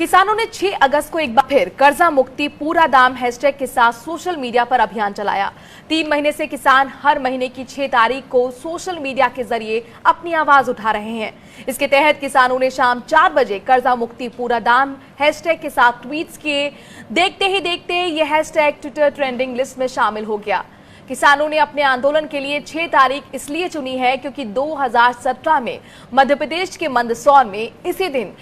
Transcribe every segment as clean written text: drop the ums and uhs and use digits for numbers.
किसानों ने 6 अगस्त को एक बार फिर कर्जा मुक्ति पूरा दाम हैशटैग के साथ सोशल मीडिया पर अभियान चलाया। 3 महीने से किसान हर महीने की 6 तारीख को सोशल मीडिया के जरिए अपनी आवाज उठा रहे हैं। इसके तहत किसानों ने शाम 4 बजे कर्जा मुक्ति पूरा दाम हैशटैग के साथ ट्वीट्स किए। देखते ही देखते ये हैशटैग ट्विटर ट्रेंडिंग लिस्ट में शामिल हो गया। किसानों ने अपने आंदोलन के लिए 6 तारीख इसलिए चुनी है क्योंकि 2017 में मध्य प्रदेश के मंदसौर में इसी दिन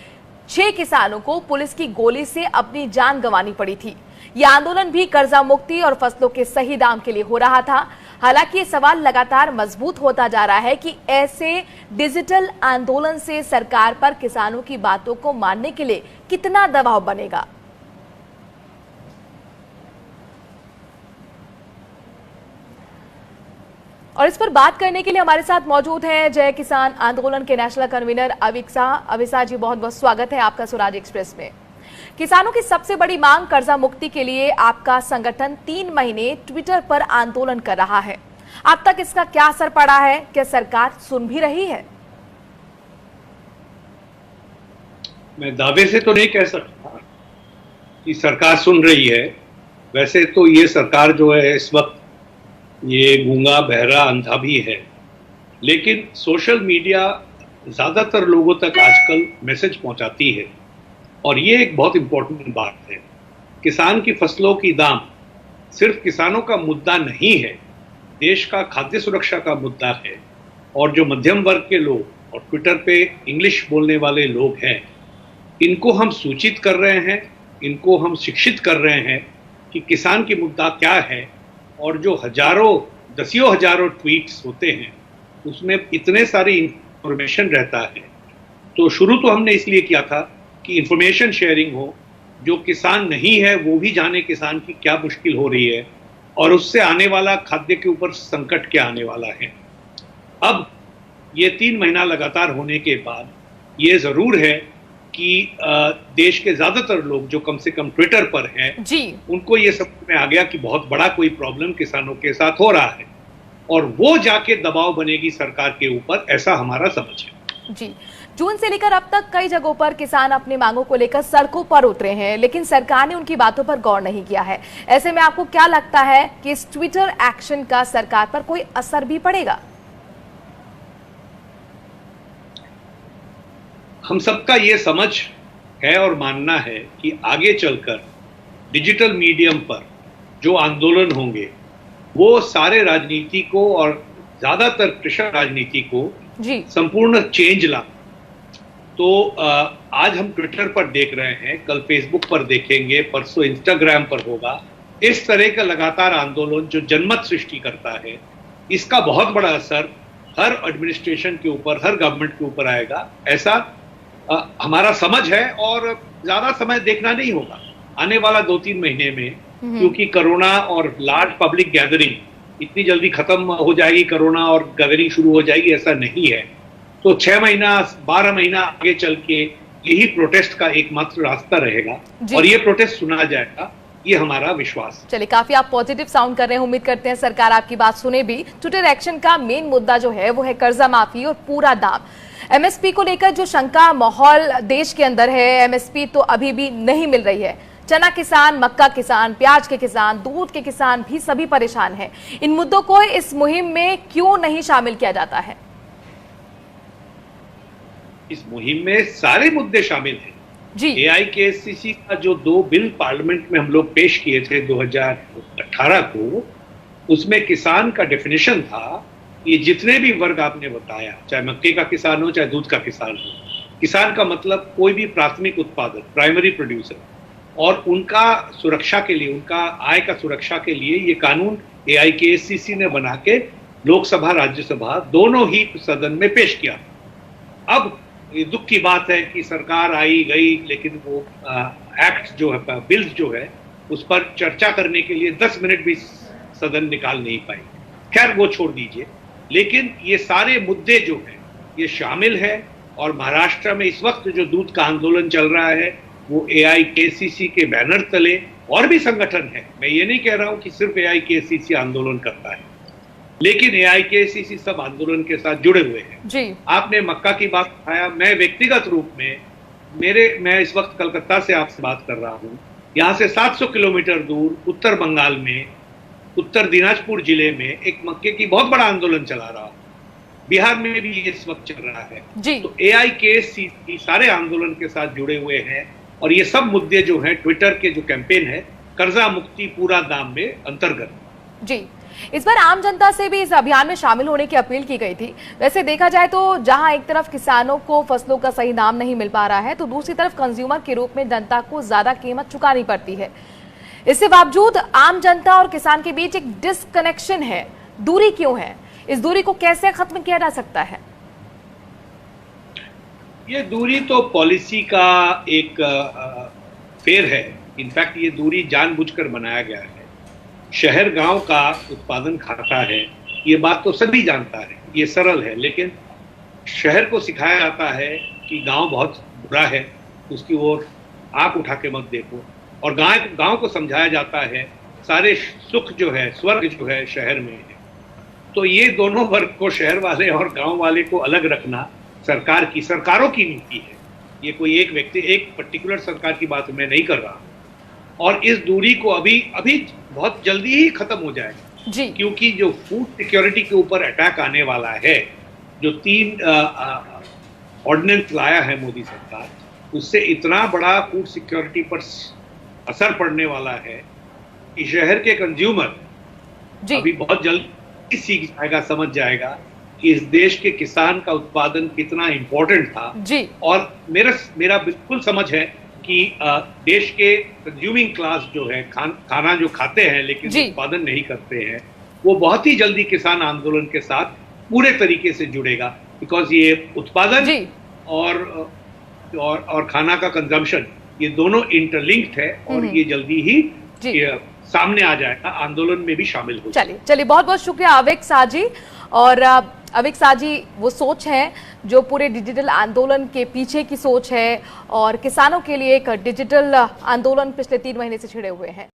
6 किसानों को पुलिस की गोली से अपनी जान गंवानी पड़ी थी। यह आंदोलन भी कर्जा मुक्ति और फसलों के सही दाम के लिए हो रहा था। हालांकि ये सवाल लगातार मजबूत होता जा रहा है कि ऐसे डिजिटल आंदोलन से सरकार पर किसानों की बातों को मानने के लिए कितना दबाव बनेगा। और इस पर बात करने के लिए हमारे साथ मौजूद हैं जय किसान आंदोलन के नेशनल कन्वीनर अविक शाह। अविक शाह जी, बहुत बहुत स्वागत है आपका स्वराज एक्सप्रेस में। किसानों की सबसे बड़ी मांग कर्जा मुक्ति के लिए आपका संगठन 3 महीने ट्विटर पर आंदोलन कर रहा है। अब तक इसका क्या असर पड़ा है? क्या सरकार सुन भी रही है? मैं दावे से तो नहीं कह सकता कि सरकार सुन रही है। वैसे तो ये सरकार जो है इस वक्त ये गूंगा बहरा अंधा भी है, लेकिन सोशल मीडिया ज़्यादातर लोगों तक आजकल मैसेज पहुंचाती है और ये एक बहुत इम्पोर्टेंट बात है। किसान की फसलों की दाम सिर्फ किसानों का मुद्दा नहीं है, देश का खाद्य सुरक्षा का मुद्दा है। और जो मध्यम वर्ग के लोग और ट्विटर पे इंग्लिश बोलने वाले लोग हैं, इनको हम सूचित कर रहे हैं, इनको हम शिक्षित कर रहे हैं कि किसान की मुद्दा क्या है। और जो दसियों हजारों ट्वीट्स होते हैं उसमें इतने सारी इंफॉर्मेशन रहता है, तो शुरू तो हमने इसलिए किया था कि इंफॉर्मेशन शेयरिंग हो, जो किसान नहीं है वो भी जाने किसान की क्या मुश्किल हो रही है और उससे आने वाला खाद्य के ऊपर संकट क्या आने वाला है। अब ये 3 महीना लगातार होने के बाद ये जरूर है कि देश के ज्यादातर लोग जो कम से कम ट्विटर पर हैं जी, उनको ये समझ में आ गया कि बहुत बड़ा कोई प्रॉब्लम किसानों के साथ हो रहा है और वो जाके दबाव बनेगी सरकार के ऊपर, ऐसा हमारा समझ है। जी, जून से लेकर अब तक कई जगहों पर किसान अपनी मांगों को लेकर सड़कों पर उतरे हैं, लेकिन सरकार ने उनकी बातों पर गौर नहीं किया है। ऐसे में आपको क्या लगता है कि इस ट्विटर एक्शन का सरकार पर कोई असर भी पड़ेगा? हम सबका ये समझ है और मानना है कि आगे चलकर डिजिटल मीडियम पर जो आंदोलन होंगे वो सारे राजनीति को और ज्यादातर कृषि राजनीति को संपूर्ण चेंज ला। तो आज हम ट्विटर पर देख रहे हैं, कल फेसबुक पर देखेंगे, परसों इंस्टाग्राम पर होगा। इस तरह का लगातार आंदोलन जो जनमत सृष्टि करता है, इसका बहुत बड़ा असर हर एडमिनिस्ट्रेशन के ऊपर, हर गवर्नमेंट के ऊपर आएगा, ऐसा हमारा समझ है। और ज्यादा समय देखना नहीं होगा आने वाला 2-3 महीने में, क्योंकि कोरोना और लार्ज पब्लिक गैदरिंग इतनी जल्दी खत्म हो जाएगी, कोरोना और गैदरिंग शुरू हो जाएगी, ऐसा नहीं है। तो 6 महीना 12 महीना आगे चल के यही प्रोटेस्ट का एकमात्र रास्ता रहेगा और ये प्रोटेस्ट सुना जाएगा, ये हमारा विश्वास। चलिए, काफी आप पॉजिटिव साउंड कर रहे हैं। उम्मीद करते हैं सरकार आपकी बात सुने भी। ट्विटर एक्शन का मेन मुद्दा जो है वो है कर्जा माफी और पूरा दाम। एमएसपी को लेकर जो शंका माहौल देश के अंदर है, एमएसपी तो अभी भी नहीं मिल रही है। चना किसान, मक्का किसान, प्याज के किसान, दूध के किसान भी सभी परेशान हैं। इन मुद्दों को इस मुहिम में क्यों नहीं शामिल किया जाता है? इस मुहिम में सारे मुद्दे शामिल हैं जी। एआईकेएससीसी का जो 2 बिल पार्लियामेंट में हम लोग पेश किए थे 2018 को, उसमें किसान का डेफिनेशन था ये जितने भी वर्ग आपने बताया, चाहे मक्के का किसान हो चाहे दूध का किसान हो, किसान का मतलब कोई भी प्राथमिक उत्पादक, प्राइमरी प्रोड्यूसर, और उनका सुरक्षा के लिए, उनका आय का सुरक्षा के लिए ये कानून एआईकेएससीसी ने बना के लोकसभा राज्यसभा दोनों ही सदन में पेश किया। अब ये दुख की बात है कि सरकार आई गई, लेकिन वो एक्ट जो है, बिल जो है, उस पर चर्चा करने के लिए 10 मिनट भी सदन निकाल नहीं पाई। खैर वो छोड़ दीजिए, लेकिन ये सारे मुद्दे जो हैं ये शामिल है। और महाराष्ट्र में इस वक्त जो दूध का आंदोलन चल रहा है वो एआईकेसीसी के बैनर तले और भी संगठन है। मैं ये नहीं कह रहा हूं कि सिर्फ एआईकेसीसी आंदोलन करता है, लेकिन एआईकेसीसी सब आंदोलन के साथ जुड़े हुए हैं जी। आपने मक्का की बात उठाया, मैं व्यक्तिगत रूप में मैं इस वक्त कलकत्ता से आपसे बात कर रहा हूँ। यहाँ से 700 किलोमीटर दूर उत्तर बंगाल में, उत्तर दिनाजपुर जिले में एक मक्के की बहुत बड़ा आंदोलन चला रहा है। बिहार में भी ये इस वक्त चल रहा है जी। तो AIKSC सारे आंदोलन के साथ जुड़े हुए हैं और ये सब मुद्दे जो हैं ट्विटर के जो कैंपेन है कर्जा मुक्ति पूरा दाम में अंतर्गत। जी, इस बार आम जनता से भी इस अभियान में शामिल होने की अपील की गई थी। वैसे देखा जाए तो जहां एक तरफ किसानों को फसलों का सही दाम नहीं मिल पा रहा है, तो दूसरी तरफ कंज्यूमर के रूप में जनता को ज्यादा कीमत चुकानी पड़ती है। इसके बावजूद आम जनता और किसान के बीच एक डिसकनेक्शन है। दूरी क्यों है? इस दूरी को कैसे खत्म किया जा सकता है? ये दूरी तो पॉलिसी का एक फेर है। इनफैक्ट ये दूरी जानबूझकर बनाया गया है। शहर गांव का उत्पादन खाता है, ये बात तो सभी जानता है, ये सरल है। लेकिन शहर को सिखाया जाता है कि गांव बहुत बुरा है, उसकी ओर आंख उठा के मत देखो। और गांव को समझाया जाता है सारे सुख जो है, स्वर्ग जो है शहर में है। तो ये दोनों वर्ग को, शहर वाले और गांव वाले को अलग रखना सरकारों की नीति है। ये कोई एक व्यक्ति, एक पर्टिकुलर सरकार की बात मैं नहीं कर रहा। और इस दूरी को अभी बहुत जल्दी ही खत्म हो जाएगा जी। क्योंकि जो फूड सिक्योरिटी के ऊपर अटैक आने वाला है, जो 3 ऑर्डिनेंस लाया है मोदी सरकार, उससे इतना बड़ा फूड सिक्योरिटी पर असर पड़ने वाला है कि शहर के कंज्यूमर अभी बहुत जल्दी सीख जाएगा, समझ जाएगा कि इस देश के किसान का उत्पादन कितना इंपॉर्टेंट था जी। और मेरा बिल्कुल समझ है कि देश के कंज्यूमिंग क्लास जो है, खाना जो खाते हैं लेकिन उत्पादन नहीं करते हैं, वो बहुत ही जल्दी किसान आंदोलन के साथ पूरे तरीके से जुड़ेगा। बिकॉज ये उत्पादन और खाना का कंजम्पशन, ये दोनों इंटरलिंक्ड है और ये जल्दी ही सामने आ जाएगा, आंदोलन में भी शामिल हो। चलिए बहुत बहुत शुक्रिया अविक शाह जी। और अविक शाह जी वो सोच है जो पूरे डिजिटल आंदोलन के पीछे की सोच है और किसानों के लिए एक डिजिटल आंदोलन पिछले 3 महीने से छिड़े हुए हैं।